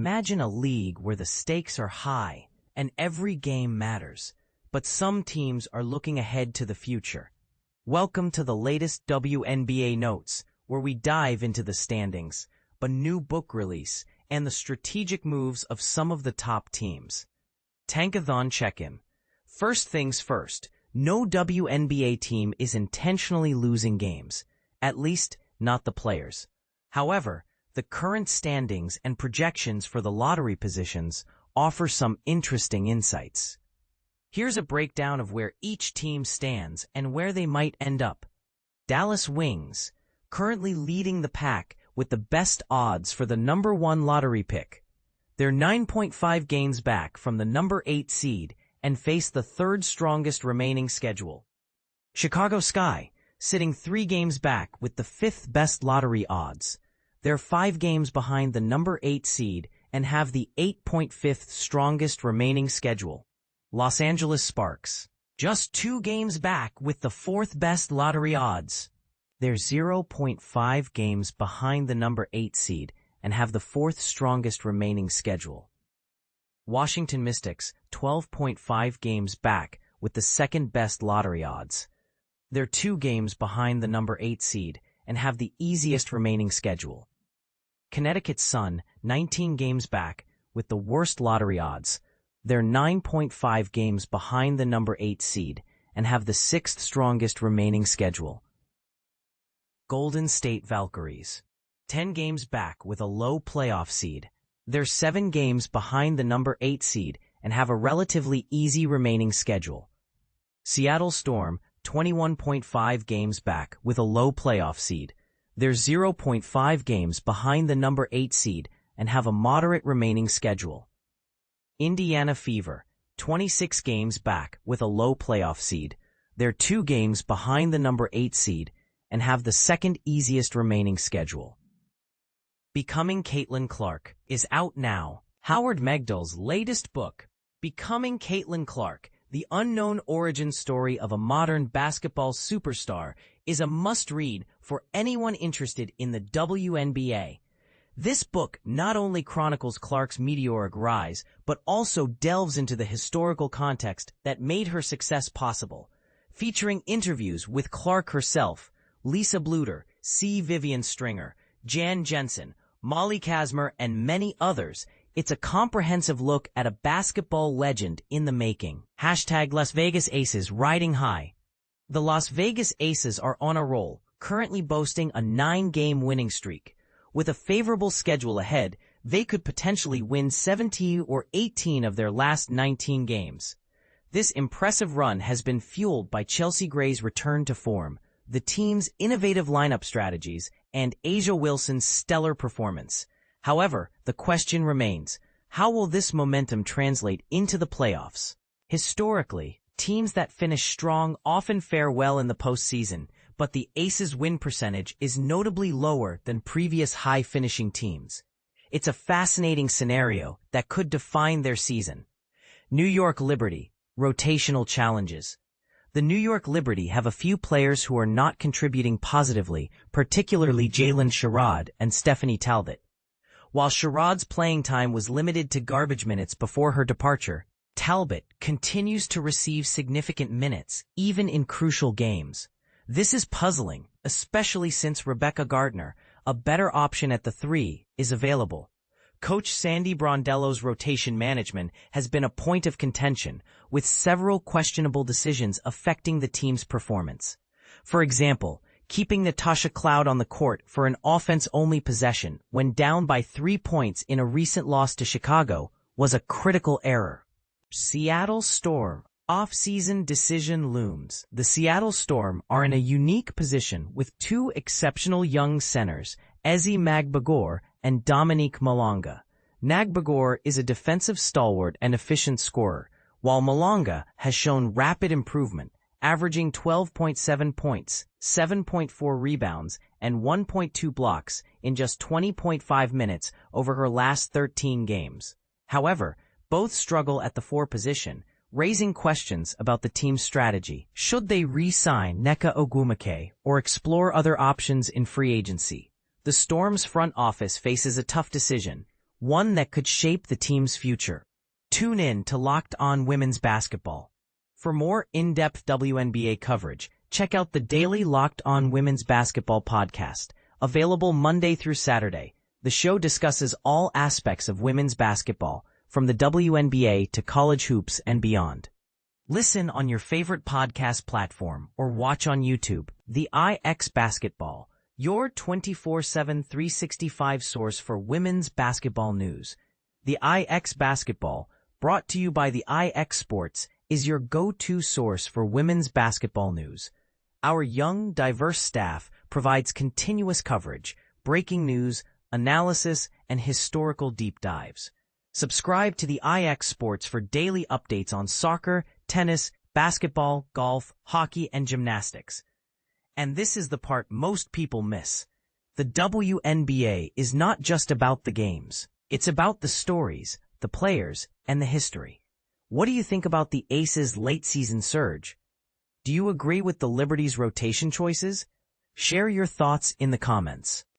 Imagine a league where the stakes are high and every game matters, but some teams are looking ahead to the future. Welcome to the latest WNBA notes, where we dive into the standings, a new book release, and the strategic moves of some of the top teams. Tankathon check-in. First things first, no WNBA team is intentionally losing games, at least not the players. However, the current standings and projections for the lottery positions offer some interesting insights. Here's a breakdown of where each team stands and where they might end up. Dallas Wings, currently leading the pack with the best odds for the number 1 lottery pick. They're 9.5 games back from the number 8 seed and face the third strongest remaining schedule. Chicago Sky, sitting 3 games back with the 5th best lottery odds. They're 5 games behind the number 8 seed and have the 8.5th strongest remaining schedule. Los Angeles Sparks, just 2 games back with the 4th best lottery odds. They're 0.5 games behind the number 8 seed and have the 4th strongest remaining schedule. Washington Mystics, 12.5 games back with the 2nd best lottery odds. They're 2 games behind the number 8 seed and have the easiest remaining schedule. Connecticut Sun, 19 games back with the worst lottery odds. They're 9.5 games behind the number 8 seed and have the 6th strongest remaining schedule. Golden State Valkyries, 10 games back with a low playoff seed. They're 7 games behind the number 8 seed and have a relatively easy remaining schedule. Seattle Storm, 21.5 games back with a low playoff seed. They're 0.5 games behind the number 8 seed and have a moderate remaining schedule. Indiana Fever, 26 games back with a low playoff seed. They're 2 games behind the number 8 seed and have the 2nd easiest remaining schedule. Becoming Caitlin Clark is out now. Howard Megdal's latest book, Becoming Caitlin Clark, The Unknown Origin Story of a Modern Basketball Superstar, is a must-read for anyone interested in the WNBA. This book not only chronicles Clark's meteoric rise, but also delves into the historical context that made her success possible, featuring interviews with Clark herself, Lisa Bluter, C. Vivian Stringer, Jan Jensen, Molly Kazmer, and many others. It's a comprehensive look at a basketball legend in the making. Hashtag Las Vegas Aces riding high. The Las Vegas Aces are on a roll, currently boasting a 9-game winning streak. With a favorable schedule ahead, they could potentially win 17 or 18 of their last 19 games. This impressive run has been fueled by Chelsea Gray's return to form, the team's innovative lineup strategies, and A'ja Wilson's stellar performance. However, the question remains, how will this momentum translate into the playoffs? Historically, teams that finish strong often fare well in the postseason, but the Aces' win percentage is notably lower than previous high-finishing teams. It's a fascinating scenario that could define their season. New York Liberty, rotational challenges. The New York Liberty have a few players who are not contributing positively, particularly Jalen Sherrod and Stephanie Talbot. While Sherrod's playing time was limited to garbage minutes before her departure, Talbot continues to receive significant minutes, even in crucial games. This is puzzling, especially since Rebecca Gardner, a better option at the 3, is available. Coach Sandy Brondello's rotation management has been a point of contention, with several questionable decisions affecting the team's performance. For example, keeping Natasha Cloud on the court for an offense-only possession when down by 3 points in a recent loss to Chicago was a critical error. Seattle Storm. Off-season decision looms. The Seattle Storm are in a unique position with 2 exceptional young centers, Ezi Magbagor and Dominique Malonga. Nagbagor is a defensive stalwart and efficient scorer, while Malonga has shown rapid improvement, averaging 12.7 points, 7.4 rebounds, and 1.2 blocks in just 20.5 minutes over her last 13 games. However, both struggle at the 4 position, raising questions about the team's strategy. Should they re-sign Nneka Ogwumike or explore other options in free agency? The Storm's front office faces a tough decision. one that could shape the team's future. Tune in to Locked On Women's Basketball. For more in-depth WNBA coverage, check out the daily Locked On Women's Basketball podcast, available Monday through Saturday. The show discusses all aspects of women's basketball, from the WNBA to college hoops and beyond. Listen on your favorite podcast platform or watch on YouTube. The IX Basketball, your 24/7 365 source for women's basketball news. The IX Basketball, brought to you by the IX Sports, is your go-to source for women's basketball news. Our young, diverse staff provides continuous coverage, breaking news, analysis, and historical deep dives. Subscribe to the IX Sports for daily updates on soccer, tennis, basketball, golf, hockey, and gymnastics. And this is the part most people miss. The WNBA is not just about the games. It's about the stories, the players, and the history. What do you think about the Aces' late-season surge? Do you agree with the Liberty's rotation choices? Share your thoughts in the comments.